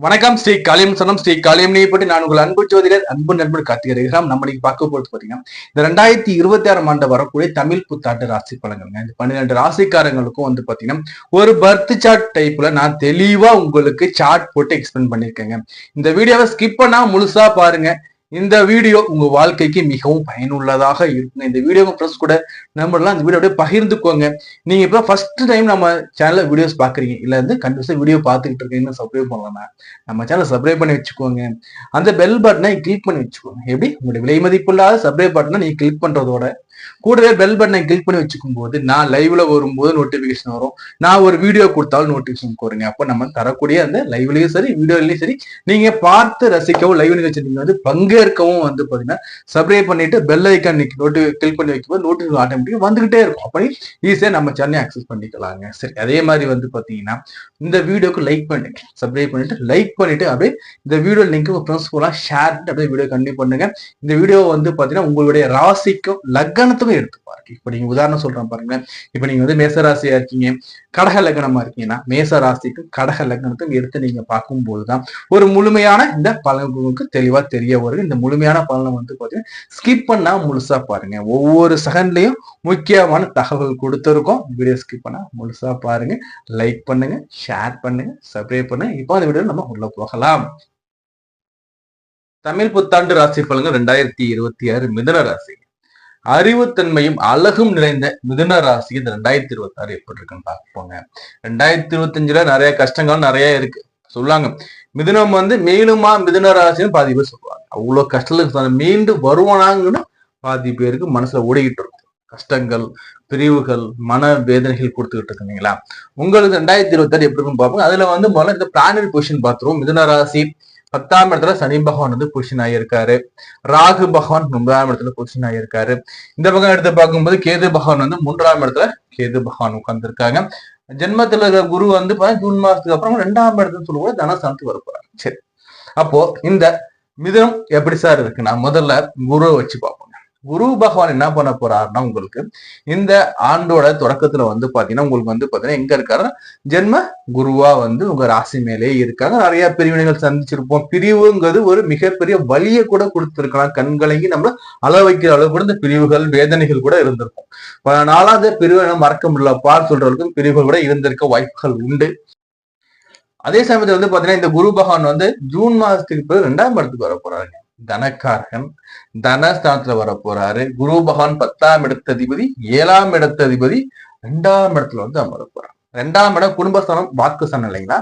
வணக்கம். ஸ்ரீ காளியம் சனம் ஸ்ரீ காளியம் நீப்பட்டு நான் உங்கள் அன்பு ஜோதிடர் அன்பு நண்பர் கார்த்திகேயன். நம்ம இன்னைக்கு பார்க்க போறது பாத்தீங்கன்னா இந்த 2026 ஆண்டு வரக்கூடிய தமிழ் புத்தாண்டு ராசி பலன்கள். இந்த 12 ராசிக்காரங்களுக்கும் வந்து பாத்தீங்கன்னா ஒரு பர்த் சார்ட் டைப்ல நான் தெளிவா உங்களுக்கு சார்ட் போட்டு எக்ஸ்பிளைன் பண்ணிருக்கேங்க. இந்த வீடியோவை ஸ்கிப் பண்ணா முழுசா பாருங்க. இந்த வீடியோ உங்க வாழ்க்கைக்கு மிகவும் பயனுள்ளதாக இருக்குங்க. இந்த வீடியோ ஃப்ரெண்ட்ஸ் கூட நம்மளாம் இந்த வீடியோ அப்படியே பகிர்ந்துக்கோங்க. நீங்க இப்ப ஃபர்ஸ்ட் டைம் நம்ம சேனல்ல வீடியோஸ் பாக்குறீங்க இல்ல வந்து கண்டிப்பா வீடியோ பார்த்துக்கிட்டு இருக்கீங்கன்னு சப்ஸ்கிரைப் பண்ணலாம். நம்ம சேனல் சப்ஸ்கிரைப் பண்ணி வச்சுக்கோங்க. அந்த பெல் பட்டனை கிளிக் பண்ணி வச்சுக்கோங்க. எப்படி உங்களுடைய விலை மதிப்புள்ளாத சப்ஸ்கிரைப் பட்டனை நீங்க கிளிக் பண்றதோட கூடவே பெல் பட்டனை கிளிக் பண்ணி வச்சுக்கும் போது நான் லைவ்ல வரும்போது நோட்டிபிகேஷன் வரும். நான் ஒரு வீடியோ கொடுத்தாலும் நோட்டிபிகேஷன் வருங்க. அப்ப நம்ம தரக்கூடிய அந்த லைவ்லயும் சரி வீடியோலயும் சரி நீங்க பார்த்து ரசிக்கவும் லைவ் நிகழ்ச்சி நீங்க வந்து பங்கேற்கவும் வந்து பாத்தீங்கன்னா சப்ஸ்கிரைப் பண்ணிட்டு பெல் ஐக்கான் கிளிக் பண்ணி வைக்கும்போது நோட்டிபிகேஷன் ஆட்டோமேட்டிக்கா வந்துகிட்டே இருக்கும். அப்படி ஈஸியா நம்ம சேனலை ஆக்சஸ் பண்ணிக்கலாங்க. சரி, அதே மாதிரி வந்து பாத்தீங்கன்னா இந்த வீடியோக்கு லைக் பண்ணுங்க, சப்ஸ்கிரைப் பண்ணிட்டு லைக் பண்ணிட்டு அப்படியே இந்த வீடியோ லிங்க் ஃப்ரெண்ட்ஸ் கூட ஷேர் பண்ணிட்டு அப்படியே வீடியோ கண்டினியூ பண்ணுங்க. இந்த வீடியோ வந்து பாத்தீங்கன்னா உங்களுடைய ராசிக்கும் லக்னத்துக்கும் எடுத்து பாருங்க. இப்ப நீங்க உதாரணம் சொல்றேன் பாருங்க. இப்ப நீங்க வந்து மேச ராசியா இருக்கீங்க, கடக லக்னமா இருக்கீங்கன்னா மேச ராசிக்கும் கடக லக்னத்துக்கும் எடுத்து நீங்க பார்க்கும் போதுதான் ஒரு முழுமையான இந்த பலன்களுக்கு தெளிவா தெரிய வரும். இந்த முழுமையான பலனை வந்து பாத்தீங்கன்னா ஸ்கிப் பண்ணா முழுசா பாருங்க. ஒவ்வொரு செகண்ட்லயும் முக்கியமான தகவல் கொடுத்திருக்கோம். வீடியோ ஸ்கிப் பண்ணா முழுசா பாருங்க. லைக் பண்ணுங்க, ஷேர் பண்ணுங்க, சப்ஸ்கிரைப் பண்ணுங்க. இப்போ அந்த வீடியோ நம்ம உள்ள போகலாம். தமிழ் புத்தாண்டு ராசி பலன்கள் 2026 மிதுன ராசி. அறிவுத்தன்மையும் அழகும் நிறைந்த மிதுன ராசி இந்த 2026 எப்படி இருக்குன்னு பார்ப்போங்க. 2025 நிறைய கஷ்டங்கள் நிறைய இருக்கு சொல்லுவாங்க. மிதுனம் வந்து மேலுமா மிதுன ராசின்னு பாதி பேர் சொல்லுவாங்க. அவ்வளவு கஷ்டத்துல மீண்டு வருவானாங்கன்னு பாதி பேருக்கு மனசுல ஓடிக்கிட்டு இருக்கும். கஷ்டங்கள், பிரிவுகள், மன வேதனைகள் கொடுத்துக்கிட்டு இருக்குங்களா. உங்களுக்கு 2026 எப்படி இருக்குன்னு பார்ப்போம். அதுல வந்து முதல்ல இந்த பிளானரி பொசிஷன் பார்த்துருவோம். மிதுன ராசி 10ஆம் இடத்துல சனி பகவான் வந்து பொசிஷன் ஆகியிருக்காரு. ராகு பகவான் 9ஆம் இடத்துல பொசிஷன் ஆகியிருக்காரு. இந்த பக்கம் எடுத்து பார்க்கும்போது கேது பகவான் வந்து 3ஆம் இடத்துல கேது பகவான் உட்கார்ந்துருக்காங்க. ஜென்மத்துல இருக்கிற குரு வந்து ஜூன் மாசத்துக்கு அப்புறம் 2ஆம் இடத்துல சொல்லும்போது தனசாந்தி வர போறாங்க. சரி, அப்போ இந்த மிதுனம் எப்படி சார் இருக்குன்னா முதல்ல குருவை வச்சு பார்ப்போம். குரு பகவான் என்ன பண்ண போறாருன்னா உங்களுக்கு இந்த ஆண்டோட தொடக்கத்துல வந்து பாத்தீங்கன்னா உங்களுக்கு வந்து பாத்தீங்கன்னா எங்க இருக்காரு, ஜென்ம குருவா வந்து உங்க ராசி மேலே இருக்காங்க. நிறைய பிரிவினைகள் சந்திச்சிருப்போம். பிரிவுங்கிறது ஒரு மிகப்பெரிய வலியை கூட கொடுத்திருக்கலாம். கண்கலங்கி நம்ம அள வைக்கிற அளவு கூட இந்த பிரிவுகள் வேதனைகள் கூட இருந்திருக்கும். பல நாளாக பிரிவு மறக்க முடியலப்பா சொல்றவர்களுக்கும் பிரிவுகள் கூட இருந்திருக்க வாய்ப்புகள் உண்டு. அதே சமயத்துல வந்து பாத்தீங்கன்னா இந்த குரு பகவான் வந்து ஜூன் மாசத்துக்கு பிறகு 2ஆம் இடத்துக்கு வர போறாங்க. தனக்காரகன் தனஸ்தானத்துல வர போறாரு. குரு பகவான் 10ஆம் இடத்ததிபதி, 7ஆம் இடத்ததிபதி 2ஆம் இடத்துல வந்து அமர போறாங்க. 2ஆம் இடம் குடும்பஸ்தானம், வாக்குஸ்தானம் இல்லைங்களா.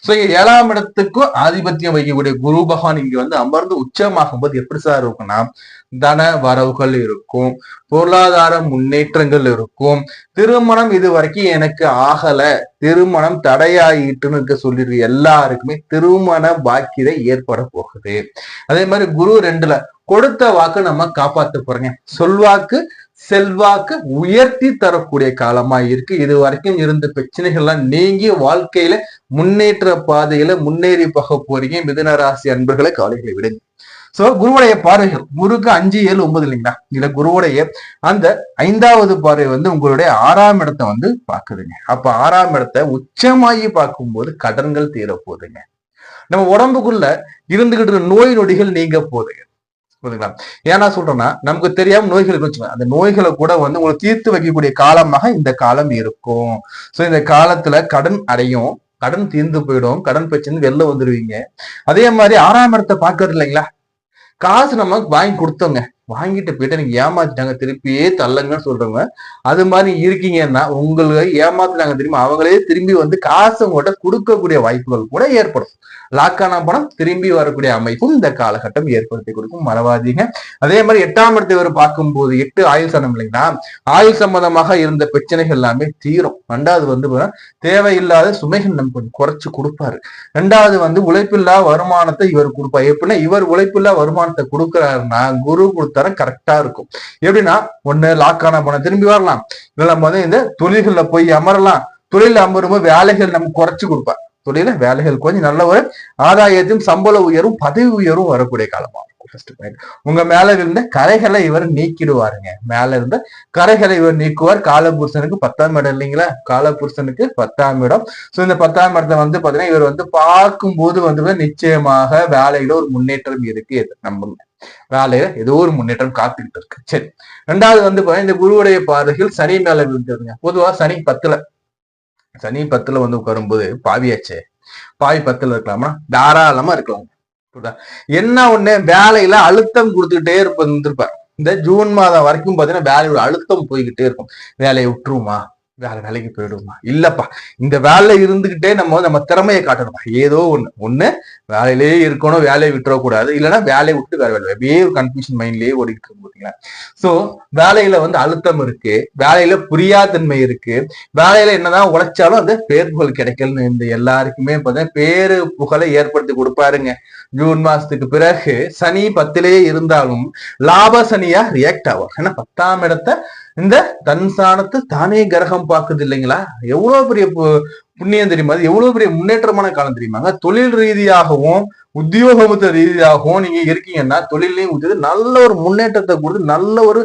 சோ 7ஆம் இடத்துக்கும் ஆதிபத்தியம் வைக்கக்கூடிய குரு பகவான் இங்க வந்து அமர்ந்து உச்சமாகும் போது எப்படி சார் இருக்குன்னா தன வரவுகள் இருக்கும், பொருளாதார முன்னேற்றங்கள் இருக்கும். திருமணம் இது வரைக்கும் எனக்கு ஆகல, திருமணம் தடையாயிட்டுன்னு இருக்க சொல்லிட்டு எல்லாருக்குமே திருமண பாக்கியதை ஏற்பட போகுது. அதே மாதிரி குரு 2ல கொடுத்த வாக்கு நம்ம காப்பாத்த போறோங்க. சொல்வாக்கு செல்வாக்கு உயர்த்தி தரக்கூடிய காலமா இருக்கு. இது வரைக்கும் இருந்த பிரச்சனைகள்லாம் நீங்கி வாழ்க்கையில முன்னேற்ற பாதையில முன்னேறி போக போறீங்க. மிதுன ராசி அன்பர்களை கவலைகளை விடுங்க. சோ குருவுடைய பார்வைகள் குருக்கு 5, 7, 9 இல்லைங்களா. இதுல குருவுடைய அந்த 5வது பார்வை வந்து உங்களுடைய 6ஆம் இடத்தை வந்து பாக்குதுங்க. அப்ப 6ஆம் இடத்தை உச்சமாகி பார்க்கும்போது கடன்கள் தீர போகுதுங்க. நம்ம உடம்புக்குள்ள இருந்துகிட்டு நோய் நொடிகள் நீங்க போகுதுங்க. புரியுதுங்களா. ஏன்னா சொல்றேன்னா நமக்கு தெரியாம நோய்கள் வச்சுக்கோங்க. அந்த நோய்களை கூட வந்து உங்களை தீர்த்து வைக்கக்கூடிய காலமாக இந்த காலம் இருக்கும். சோ இந்த காலத்துல கடன் அடையும், கடன் தீர்ந்து போயிடும், கடன் பிரச்சனை வெளில வந்துருவீங்க. அதே மாதிரி 6ஆம் இடத்தை பாக்குறது இல்லைங்களா. காசு நம்ம வாங்கி கொடுத்தோங்க, வாங்கிட்டு போயிட்டு நீங்க ஏமாத்திட்டாங்க திருப்பியே தள்ளுங்கன்னு சொல்றவங்க அது மாதிரி இருக்கீங்கன்னா உங்களுக்கு ஏமாத்தினாங்க திரும்பி அவங்களே திரும்பி வந்து காசு உங்கள்கிட்ட கொடுக்கக்கூடிய வாய்ப்புகள் கூட ஏற்படும். லாக்கான பணம் திரும்பி வரக்கூடிய அமைப்பும் இந்த காலகட்டம் ஏற்படுத்தி கொடுக்கும், மறவாதீங்க. அதே மாதிரி 8ஆம் இடத்தை வரை பார்க்கும்போது 8 ஆயுள் சனம் இல்லைங்களா. ஆயுள் சம்பந்தமாக இருந்த பிரச்சனைகள் எல்லாமே தீரும். 2வது வந்து தேவையில்லாத சுமைகள் நமக்கு குறைச்சு கொடுப்பாரு. 2வது வந்து உழைப்பில்லா வருமானத்தை இவர் கொடுப்பாரு. எப்படின்னா இவர் உழைப்பில்லா வருமானத்தை கொடுக்குறாருன்னா குரு தரம் கரெக்டா இருக்கும். எப்படின்னா ஒண்ணு லாக்கான பணம் திரும்பி வரலாம், இல்ல நம்ம வந்து இந்த தொழில்கள்ல போய் அமரலாம். தொழில அமரும்போது வேலைகள் நமக்கு குறைச்சு கொடுப்பார். தொழில வேலைகள் கொஞ்சம் நல்ல ஒரு ஆதாயத்தையும் சம்பள உயரும் பதவி உயரும் வரக்கூடிய காலமா இருக்கும். First point. உங்க மேல இருந்த கரைகளை இவர் நீக்கிடுவாருங்க. மேல இருந்த கரைகளை இவர் நீக்குவார். காலபுருஷனுக்கு 10ஆம் இடம் இல்லைங்களா, காலபுருஷனுக்கு 10ஆம் இடம். சோ இந்த 10ஆம் இடத்துல வந்து பாத்தீங்கன்னா இவர் வந்து பார்க்கும்போது வந்து நிச்சயமாக வேலையில ஒரு முன்னேற்றம் இருக்கு, நம்புங்க. வேலையில ஏதோ ஒரு முன்னேற்றம் காத்துக்கிட்டு இருக்கு. சரி, ரெண்டாவது வந்து பாத்தீங்கன்னா இந்த குருவுடைய பார்வைகள் சனி மேல விழுந்துருங்க. பொதுவா சனி 10ல வந்து உட்காரும்போது பாவியாச்சே, பாவி 10ல இருக்கலாமா, தாராளமா இருக்கலாம். என்ன ஒண்ணு, வேலையில அழுத்தம் கொடுத்துக்கிட்டே இருப்பார். இந்த ஜூன் மாதம் வரைக்கும் பாத்தீங்கன்னா வேலையோட அழுத்தம் போய்கிட்டே இருக்கும். வேலையை விட்டுருமா, வேற வேலைக்கு போயிடுமா, இல்லப்பா இந்த வேலை இருந்துகிட்டே நம்ம திறமையை காட்டணுமா, ஏதோ ஒண்ணு வேலையிலேயே இருக்கணும், வேலையை விட்டுறக்கூடாது, இல்லைன்னா வேலையை விட்டு வேற வேலை, அப்படியே ஒரு கன்ஃபியூஷன் மைண்ட்லயே ஓடிக்கிட்டு இருக்கும் பாத்தீங்களா. சோ வேலையில வந்து அழுத்தம் இருக்கு, வேலையில புரியாதன்மை இருக்கு, வேலையில என்னதான் உழைச்சாலும் அந்த பேர் புகழ் கிடைக்கலன்னு இந்த எல்லாருக்குமே பார்த்தீங்கன்னா பேரு புகழை ஏற்படுத்தி கொடுப்பாருங்க. ஜூன் மாசத்துக்கு பிறகு சனி 10லேயே இருந்தாலும் லாப சனியா ரியாக்ட் ஆகும். ஏன்னா 10ஆம் இடத்தை இந்த தன் சாணத்தை தானே கிரகம் பாக்குது இல்லைங்களா. எவ்வளவு பெரிய புண்ணியம் தெரியுமா, அது எவ்வளவு பெரிய முன்னேற்றமான காலம் தெரியுமாங்க. தொழில் ரீதியாகவும் உத்தியோகமத்த ரீதியாகவும் நீங்க இருக்கீங்கன்னா தொழிலையும் நல்ல ஒரு முன்னேற்றத்தை கொடுத்து நல்ல ஒரு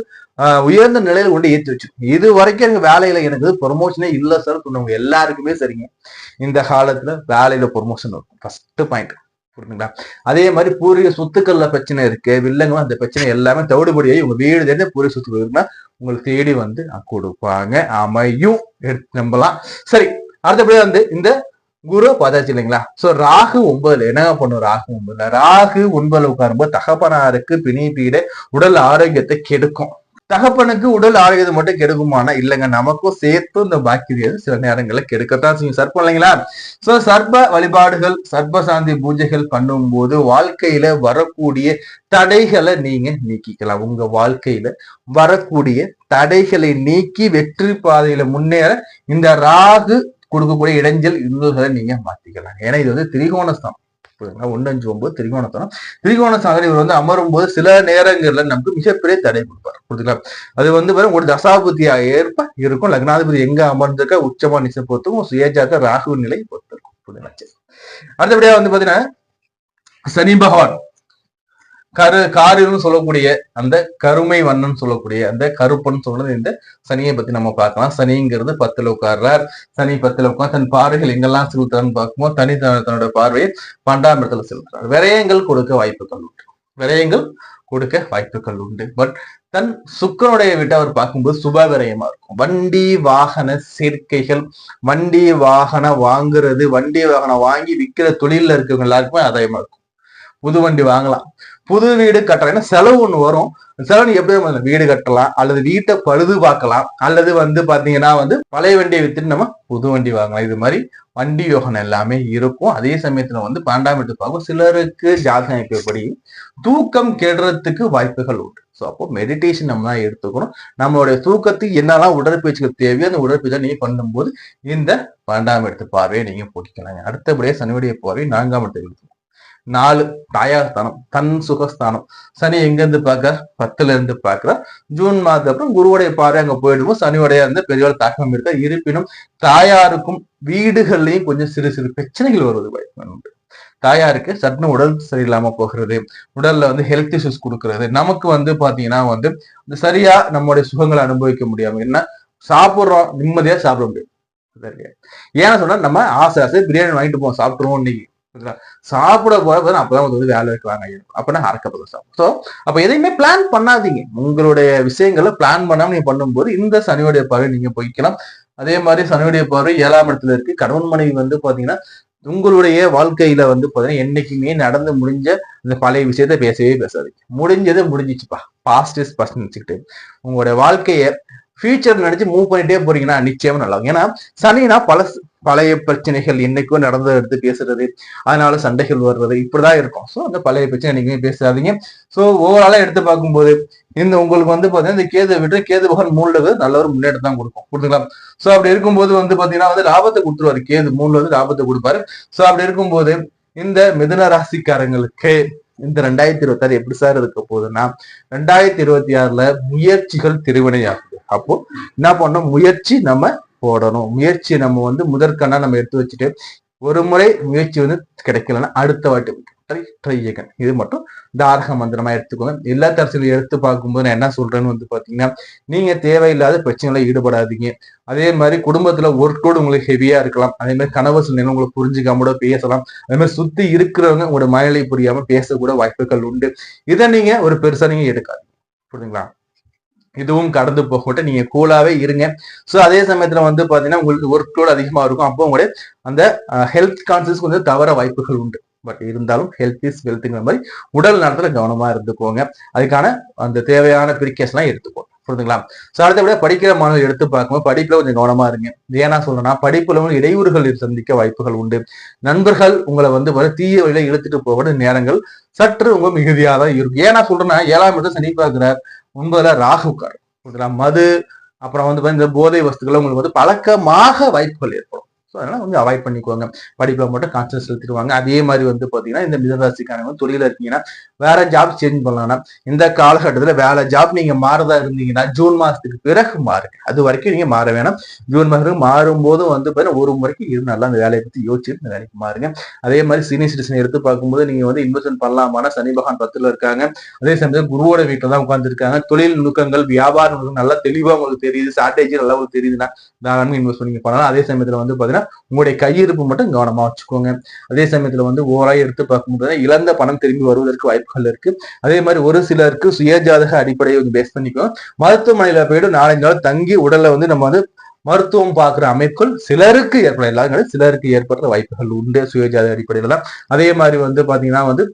உயர்ந்த நிலையில கொண்டு ஏற்றி வச்சு. இது வரைக்கும் எனக்கு வேலையில எனக்கு ப்ரொமோஷனே இல்லை சார் சொன்னவங்க எல்லாருக்குமே சரிங்க, இந்த காலத்துல வேலையில ப்ரொமோஷன் இருக்கும். ஃபர்ஸ்ட் பாயிண்ட் புரியுதுங்களா. அதே மாதிரி பூர்வீக சொத்துக்கள்ல பிரச்சனை இருக்கு, வில்லங்களும் அந்த பிரச்சனை எல்லாமே தவிடுபடியாகி உங்க வீடு தேடி பூர்வீக சொத்துக்கள் இருக்குன்னா உங்களுக்கு தேடி வந்து கொடுப்பாங்க, அமையும், எடுத்து நம்பலாம். சரி, அடுத்தபடியா வந்து இந்த குரு பார்த்தாச்சு இல்லைங்களா. சோ ராகு 9ல என்ன பண்ணும், ராகு 9ல உட்காரும்போது தகப்பனாருக்கு பிணி பீட உடல் ஆரோக்கியத்தை கெடுக்கும். தகப்பனுக்கு உடல் ஆரோக்கியத்தை மட்டும் கெடுக்குமானா இல்லைங்க, நமக்கும் சேர்த்து இந்த பாக்கியம் சில நேரங்களில் கெடுக்கத்தான் செய்யும். சர்ப்பம் இல்லைங்களா. சோ சர்ப்ப வழிபாடுகள், சர்ப்ப சாந்தி பூஜைகள் பண்ணும் போது வாழ்க்கையில வரக்கூடிய தடைகளை நீங்க நீக்கிக்கலாம். உங்க வாழ்க்கையில வரக்கூடிய தடைகளை நீக்கி வெற்றி பாதையில முன்னேற இந்த ராகு கொடுக்கக்கூடிய இடைஞ்சல் இன்னல்களை நீங்க மாத்திக்கலாம். ஏன்னா இது வந்து திரிகோணஸ்தானம். 1-5-9 திரிகோணஸ்தானம். திரிகோணஸ்தானம் இவர் வந்து அமரும் போது சில நேரங்கள்ல நமக்கு மிகப்பெரிய தடை கொடுப்பார். புரிஞ்சுங்களா. அது வந்து ஒரு தசாபதியா ஏற்ப இருக்கும். லக்னாதிபதி எங்க அமர்ந்திருக்க, உச்சமா நிச்சயம் பொறுத்துக்கும், சுயஜாத ராகு நிலை பொறுத்திருக்கும். புரியுதுங்களா. அடுத்தபடியா வந்து பாத்தீங்கன்னா சனி பகவான் காரின்னு சொல்லக்கூடிய அந்த கருமை வண்ணன் சொல்லக்கூடிய அந்த கருப்பன் சொல்றது இந்த சனியை பத்தி நம்ம பார்க்கலாம். சனிங்கிறது 10ல உட்கார்றார். சனி 10ல உட்கார் தன் பார்வைகள் எங்கெல்லாம் செலுத்துறான்னு பார்க்கும்போது தன்னோட பார்வையை 12ஆம் இடத்துல செலுத்துறார். விரயங்கள் கொடுக்க வாய்ப்புகள் உண்டு. பட் தன் சுக்கரனுடைய விட்டு அவர் பார்க்கும்போது சுப விரயமா இருக்கும். வண்டி வாகன சேர்க்கைகள், வண்டி வாகனம் வாங்குறது, வண்டி வாகனம் வாங்கி விற்கிற தொழில இருக்கிறவங்க எல்லாருக்குமே ஆதாயமா இருக்கும். புது வண்டி வாங்கலாம், புது வீடு கட்டுறேன்னா செலவு ஒண்ணு வரும். செலவு எப்படி வீடு கட்டலாம், அல்லது வீட்டை பழுது பார்க்கலாம், அல்லது வந்து பாத்தீங்கன்னா வந்து பழைய வண்டியை வித்துட்டு நம்ம புது வண்டி வாங்கலாம். இது மாதிரி வண்டி யோகனம் எல்லாமே இருக்கும். அதே சமயத்துல வந்து 12ஆம் இடத்து பார்க்கும் சிலருக்கு ஜாதகம் அமைப்பபடி தூக்கம் கெடுறதுக்கு வாய்ப்புகள் உண்டு. ஸோ அப்போ மெடிடேஷன் நம்ம தான் எடுத்துக்கணும். நம்மளுடைய தூக்கத்துக்கு என்னெல்லாம் உடற்பயிற்சிகள் தேவையோ அந்த உடற்பயிற்சி நீங்க பண்ணும்போது இந்த 12ஆம் இடத்து பார்வையை நீங்க போட்டிக்கலாங்க. அடுத்தபடியே சனியுடைய பார்வை 4ஆம் இடத்துக்கு 4 தாயார் ஸ்தானம், தன் சுகஸ்தானம். சனி எங்க இருந்து பார்க்க, 10ல இருந்து பார்க்கிற. ஜூன் மாதத்துக்கு அப்புறம் குருவுடைய பார்வை அங்க போயிடுவோம். சனியுடைய அந்த பெரிய தாக்கம் இருக்க. இருப்பினும் தாயாருக்கும் வீடுகள்லயும் கொஞ்சம் சிறு சிறு பிரச்சனைகள் வருவது வாய்ப்பு உண்டு. தாயாருக்கு சட்டுன்னு உடல் சரியில்லாம போகிறது, உடல்ல வந்து ஹெல்த் இஷ்யூஸ் கொடுக்கறது, நமக்கு வந்து பாத்தீங்கன்னா வந்து சரியா நம்மளுடைய சுகங்களை அனுபவிக்க முடியாம, என்ன சாப்பிடுறோம் நிம்மதியா சாப்பிட முடியும். ஏன்னா சொன்னா நம்ம ஆசை பிரியாணி வாங்கிட்டு போவோம், சாப்பிட்டுருவோம் இன்னைக்கு, சாப்பிட போற அப்பதான் வந்து வேலை இருக்கிறாங்க அப்படின்னா அறக்கப்படும் சாப்பிடும். ஸோ அப்ப எதையுமே பிளான் பண்ணாதீங்க. உங்களுடைய விஷயங்களை பிளான் பண்ணாம நீங்க பண்ணும்போது இந்த சனியுடைய பார்வை நீங்க போய்க்கலாம். அதே மாதிரி சனியுடைய பார்வை 7ஆம் இடத்துல இருக்கு. கணவன் மனைவி வந்து பாத்தீங்கன்னா உங்களுடைய வாழ்க்கையில வந்து பாத்தீங்கன்னா என்னைக்குமே நடந்து முடிஞ்ச இந்த பழைய விஷயத்த பேசவே பேசாதீங்க. முடிஞ்சது முடிஞ்சிச்சுப்பா, பாஸ்ட் இஸ் பாஸ்ட் நினைச்சுக்கிட்டு உங்களுடைய வாழ்க்கைய ஃபியூச்சர் நினைச்சு மூவ் பண்ணிட்டே போறீங்கன்னா நிச்சயமா நல்லா இருக்கும். ஏன்னா சனினா பழைய பிரச்சனைகள் என்னைக்கும் நடந்ததை எடுத்து பேசுறது, அதனால சண்டைகள் வர்றது இப்படிதான் இருக்கும். ஸோ அந்த பழைய பிரச்சனை என்னைக்குமே பேசாதீங்க. ஸோ ஓவராலா எடுத்து பார்க்கும்போது இந்த உங்களுக்கு வந்து பாத்தீங்கன்னா இந்த கேது விட்டு கேது பகவான் 3ல நல்ல ஒரு முன்னேற்றம் தான் கொடுக்கும். புரிஞ்சுக்கலாம். ஸோ அப்படி இருக்கும்போது வந்து பாத்தீங்கன்னா வந்து லாபத்தை கொடுத்துருவாரு. கேது 3ல வந்து லாபத்தை கொடுப்பாரு. ஸோ அப்படி இருக்கும்போது இந்த மிதுன ராசிக்காரங்களுக்கு இந்த 2026 எப்படி சார் இருக்க போகுதுன்னா 2026ல முயற்சிகள் திருவினையாகுது. அப்போ என்ன பண்ணணும், முயற்சி நம்ம போடணும். முயற்சி நம்ம வந்து முதற்கண்ணா நம்ம எடுத்து வச்சுட்டு ஒரு முறை முயற்சி வந்து கிடைக்கலன்னா அடுத்த வாட்டி ட்ரை அகன். இது மட்டும் தாரக மந்திரமா எடுத்துக்கோங்க. எல்லா தரசிலும் எடுத்து பார்க்கும்போது நான் என்ன சொல்றேன்னு வந்து பாத்தீங்கன்னா, நீங்க தேவையில்லாத பிரச்சனைகளை ஈடுபடாதீங்க. அதே மாதிரி குடும்பத்துல ஒர்க்கோடு உங்களுக்கு ஹெவியா இருக்கலாம். அதே மாதிரி கணவர் சில நேரம் உங்களுக்கு புரிஞ்சுக்காம கூட பேசலாம். அதே மாதிரி சுத்தி இருக்கிறவங்க உங்களோட மனநிலை புரியாம பேசக்கூட வாய்ப்புகள் உண்டு. இதை நீங்க ஒரு பெருசா நீங்க எடுக்காது. புரியுதுங்களா? இதுவும் கடந்து போகட்டும், நீங்க கூலாவே இருங்க. சோ அதே சமயத்துல வந்து பாத்தீங்கன்னா உங்களுக்கு ஒர்க் லோட் அதிகமா இருக்கும். அப்போ உங்களுடைய அந்த ஹெல்த் கான்சியஸ் கொஞ்சம் தவற வாய்ப்புகள் உண்டு. பட் இருந்தாலும் ஹெல்த் இஸ் வெல்த்ங்கிற மாதிரி உடல் நலத்துல கவனமா இருந்துக்கோங்க. அதுக்கான அந்த தேவையான பிரிகாஷன் எல்லாம் எடுத்துக்கோங்க. புரியுதுங்களா? சோ அடுத்தபடியா படிக்கிற மாணவர்கள் எடுத்து பார்க்கும்போது படிப்புல கொஞ்சம் கவனமா இருங்க. ஏன்னா சொல்றேன்னா படிப்புல இடையூறுகள் சந்திக்க வாய்ப்புகள் உண்டு. நண்பர்கள் உங்களை வந்து தீய வழியில இழுத்துட்டு போகிற நேரங்கள் சற்று உங்க மிகுதியா தான் இருக்கும். ஏன்னா சொல்றேன்னா 7ஆம் இடத்துல சனி பார்க்கிறார், 9ல ராகு உட்காரு. மது அப்புறம் வந்து இந்த போதை வஸ்துக்கள் உங்களுக்கு வந்து பழக்கமாக வாய்ப்புகள் ஏற்படும். ஸோ அதனால கொஞ்சம் அவாய்ட் பண்ணிக்கோங்க. படிப்புல மட்டும் கான்சன்ட்ரேட் செலுத்திடுவாங்க. அதே மாதிரி வந்து பாத்தீங்கன்னா இந்த மிதராசிக்காரங்க தொழில இருக்கீங்கன்னா வேற ஜாப் சேஞ்ச் பண்ணலாம்னா இந்த காலகட்டத்துல வேற ஜாப் நீங்க மாறதா இருந்தீங்கன்னா ஜூன் மாசத்துக்கு பிறகு மாறுங்க. அது வரைக்கும் நீங்க மாற வேணாம். ஜூன் மாதம் மாறும்போது வந்து பாத்தீங்கன்னா ஒரு முறைக்கு இது நல்லா அந்த வேலையை பத்தி யோசிச்சுட்டு இந்த வேலைக்கு மாறுங்க. அதே மாதிரி சீனியர் சிட்டிசன் எடுத்து பார்க்கும்போது நீங்க வந்து இன்வெஸ்ட்மெண்ட் பண்ணலாமானா சனி பகவான் 10ல இருக்காங்க. அதே சமயம் குருவோட வீட்டுல தான் உட்கார்ந்து இருக்காங்க. தொழில் நுணுக்கங்கள் வியாபார நுணுக்கம் நல்லா தெளிவா உங்களுக்கு தெரியுது. ஸ்ட்ராட்டஜி நல்லா உங்களுக்கு தெரியுதுன்னா தாராளமா இன்வெஸ்ட் பண்ணி பண்ணலாம். அதே சமயத்துல வந்து பாத்தீங்கன்னா உங்களுடைய கையிருப்பு மட்டும் கவனமா வச்சுக்கோங்க. அதே சமயத்துல வந்து ஓராய் எடுத்து பார்க்கும்போது இழந்த பணம் திரும்பி வருவதற்கு வாய்ப்புகள் இருக்கு. அதே மாதிரி ஒரு சிலருக்கு சுயஜாதக அடிப்படையை பேஸ் பண்ணிக்கோங்க. மருத்துவமனையில போயிட்டு 4-5 நாள் தங்கி உடல்ல வந்து நம்ம வந்து மருத்துவம் பார்க்கிற அமைப்புகள் சிலருக்கு ஏற்படும். எல்லாரும் சிலருக்கு ஏற்படுற வாய்ப்புகள் உண்டு சுயஜாத அடிப்படையில. அதே மாதிரி வந்து பாத்தீங்கன்னா வந்து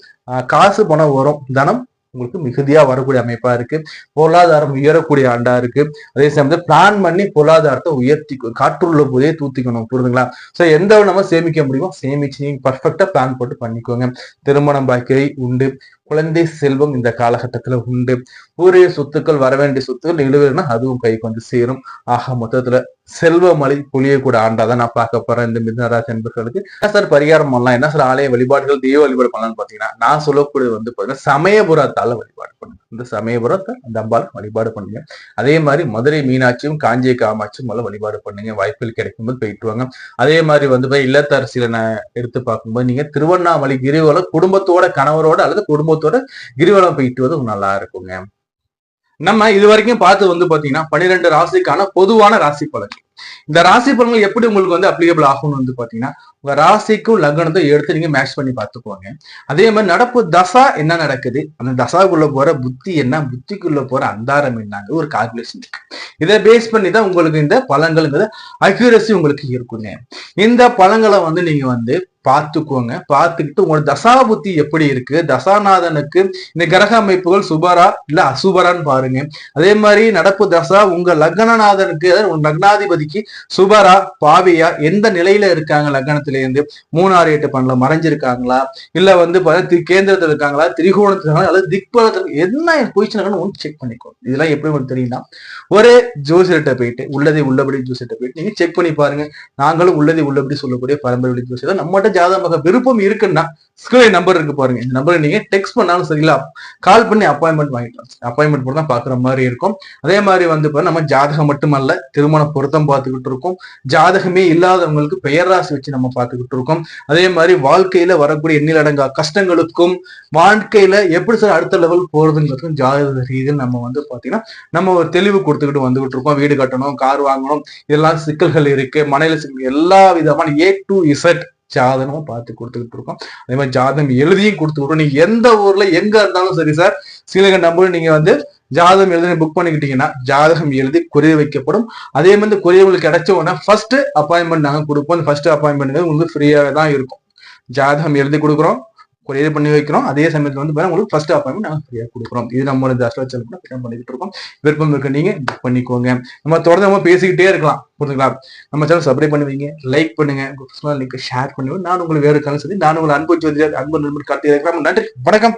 காசு பணம் வரும், தனம் உங்களுக்கு மிகுதியா வரக்கூடிய அமைப்பா இருக்கு. பொருளாதாரம் உயரக்கூடிய ஆண்டா இருக்கு. அதே சமயத்துல பிளான் பண்ணி பொருளாதாரத்தை உயர்த்தி காற்றுள்ள போதே தூத்திக்கணும். புரியுதுங்களா? சோ எந்த நம்ம சேமிக்க முடியுமோ சேமிச்சு நீங்க பர்ஃபெக்டா பிளான் போட்டு பண்ணிக்கோங்க. திருமணம் பாக்கியை உண்டு. குழந்தை செல்வம் இந்த காலகட்டத்துல உண்டு. பூர்வீக சொத்துக்கள் வர வேண்டிய சொத்துக்கள் நிலுவைனா அதுவும் கைக்கு வந்து சேரும். ஆக மொத்தத்துல செல்வ மழை பொழியக்கூட ஆண்டாதான் நான் பார்க்க போறேன் இந்த மிதுனராசி என்பர்களுக்கு. என்ன சார் பரிகாரம் பண்ணலாம், என்ன சார் ஆலய வழிபாடுகள் தெய்வ வழிபாடு பண்ணலாம்னு பாத்தீங்கன்னா நான் சொல்லக்கூடியது வந்து பாத்தீங்கன்னா சமயபுரத்தால வழிபாடு பண்ணுங்க. இந்த சமயபுரத்தை அந்த அம்பாள் வழிபாடு பண்ணுங்க. அதே மாதிரி மதுரை மீனாட்சியும் காஞ்சி காமாட்சியும் வழிபாடு பண்ணுங்க. வாய்ப்புகள் கிடைக்கும்போது போயிட்டு வாங்க. அதே மாதிரி வந்து இல்லத்தரசியில நான் எடுத்து பார்க்கும்போது நீங்க திருவண்ணாமலை கிரிவலம் குடும்பத்தோட கணவரோட அல்லது குடும்பத்தோட கிரிவலம் போயிட்டு வந்து நல்லா இருக்குங்க. நம்ம இது வரைக்கும் பார்த்து வந்து பாத்தீங்கன்னா 12 ராசிக்கான பொதுவான ராசி பலன்கள். இந்த ராசி பலன்கள் எப்படி உங்களுக்கு வந்து அப்ளிகபிள் ஆகும்னு வந்து பாத்தீங்கன்னா உங்க ராசிக்கும் லக்னத்தை எடுத்து நீங்க மேட்ச் பண்ணி பார்த்துக்கோங்க. அதே மாதிரி நடப்பு தசா என்ன நடக்குது, அந்த தசாக்குள்ள போற புத்தி என்ன, புத்திக்குள்ள போற அந்தாரம் என்னங்க ஒரு கால்குலேஷன் இருக்கு. இதை பேஸ் பண்ணி தான் உங்களுக்கு இந்த பலன்கள் அக்யூரசி உங்களுக்கு இருக்குங்க. இந்த பலன்களை வந்து நீங்க வந்து பார்த்துக்கோங்க. பார்த்துக்கிட்டு உங்களோட தசா புத்தி எப்படி இருக்கு, தசாநாதனுக்கு இந்த கிரக அமைப்புகள் சுபரா இல்ல அசுபரான்னு பாருங்க. அதே மாதிரி நடப்பு தசா உங்க லக்னநாதனுக்கு லக்னாதிபதிக்கு சுபரா பாவியா எந்த நிலையில இருக்காங்க, லக்னத்தில இருந்து 3-6-8 பண்ணல மறைஞ்சிருக்காங்களா, இல்ல வந்து கேந்திரத்துல இருக்காங்களா, திரிகோணத்துல இருக்காங்களா, அல்லது திக்பலத்துல என்ன பொசிஷன் ஒன்று செக் பண்ணிக்கோங்க. இதெல்லாம் எப்படி உங்களுக்கு தெரியும்னா ஒரே ஜோசியர்கிட்ட போயிட்டு உள்ளதை உள்ளபடி ஜோசியர்கிட்ட போயிட்டு நீங்க செக் பண்ணி பாருங்க. நாங்களும் உள்ளதை உள்ளபடி சொல்லக்கூடிய பரம்பரை ஜோசியர் நம்மகிட்ட ஜாதக விருப்பம் இருக்குன்னா ஸ்கிரீன் நம்பர் இருக்கு பாருங்க. இந்த நம்பரை நீங்க டெக்ஸ்ட் பண்ணாலும் சரிங்களா, கால் பண்ணி அப்பாயின்மெண்ட் வாங்கிக்கலாம். அப்பாயின்மெண்ட் போட்டு தான் பாக்குற மாதிரி இருக்கும். அதே மாதிரி வந்து நம்ம ஜாதகம் மட்டுமல்ல திருமண பொருத்தம் பார்த்துக்கிட்டு இருக்கோம். ஜாதகமே இல்லாதவங்களுக்கு பெயர் ராசி வச்சு நம்ம பார்த்துக்கிட்டு இருக்கோம். அதே மாதிரி வாழ்க்கையில வரக்கூடிய எண்ணிலடங்கா கஷ்டங்களுக்கும் வாழ்க்கையில எப்படி சார் அடுத்த லெவல் போறதுங்கிறதுக்கும் ஜாதக ரீதியில் நம்ம வந்து பாத்தீங்கன்னா நம்ம ஒரு தெளிவு கொடுத்துக்கிட்டு வந்துகிட்டு இருக்கோம். வீடு கட்டணும், கார் வாங்கணும், இதெல்லாம் சிக்கல்கள் இருக்கு, மனையில சிக்கல், எல்லா விதமான A to Z ஜாதகமும் பார்த்து கொடுத்துக்கிட்டு இருக்கோம். அதே மாதிரி ஜாதகம் எழுதியும் கொடுத்துக்கிட்டோம். நீங்க எந்த ஊர்ல எங்க இருந்தாலும் சரி சார், சீலக நம்பர் நீங்க வந்து ஜாதகம் எழுதி புக் பண்ணிக்கிட்டீங்கன்னா ஜாதகம் எழுதி கொரியர் வைக்கப்படும். அதே மாதிரி கொரியர் உங்களுக்கு கிடைச்ச உடனே ஃபர்ஸ்ட் அப்பாயின்மெண்ட் நாங்க கொடுப்போம். ஃபர்ஸ்ட் அப்பாயின்மெண்ட் உங்களுக்கு ஃப்ரீயாவே தான் இருக்கும். ஜாதகம் எழுதி கொடுக்குறோம், கொரியர் பண்ணி வைக்கிறோம். அதே சமயத்துல வந்து உங்களுக்கு ஃபர்ஸ்ட் அப்பாயின்மெண்ட் நாங்க ஃப்ரீயா கொடுக்குறோம். இது நம்மளோட அஸ்ட்ராலஜி பண்ணிக்கிட்டு இருக்கோம். விருப்பம் இருக்கு நீங்க புக் பண்ணிக்கோங்க. நம்ம தொடர்ந்து நம்ம பேசிக்கிட்டே இருக்கலாம். புரிஞ்சுங்களா? நம்ம சேனல் சப்ஸ்கிரைப் பண்ணுவீங்க, லைக் பண்ணுங்க, ஷேர் பண்ணுங்க. நான் உங்களுக்கு வேறு காலம் சரி, நான் உங்களை அன்பு ஜோதிடர் அன்பு நண்பர் கார்த்திகை. நன்றி, வணக்கம்.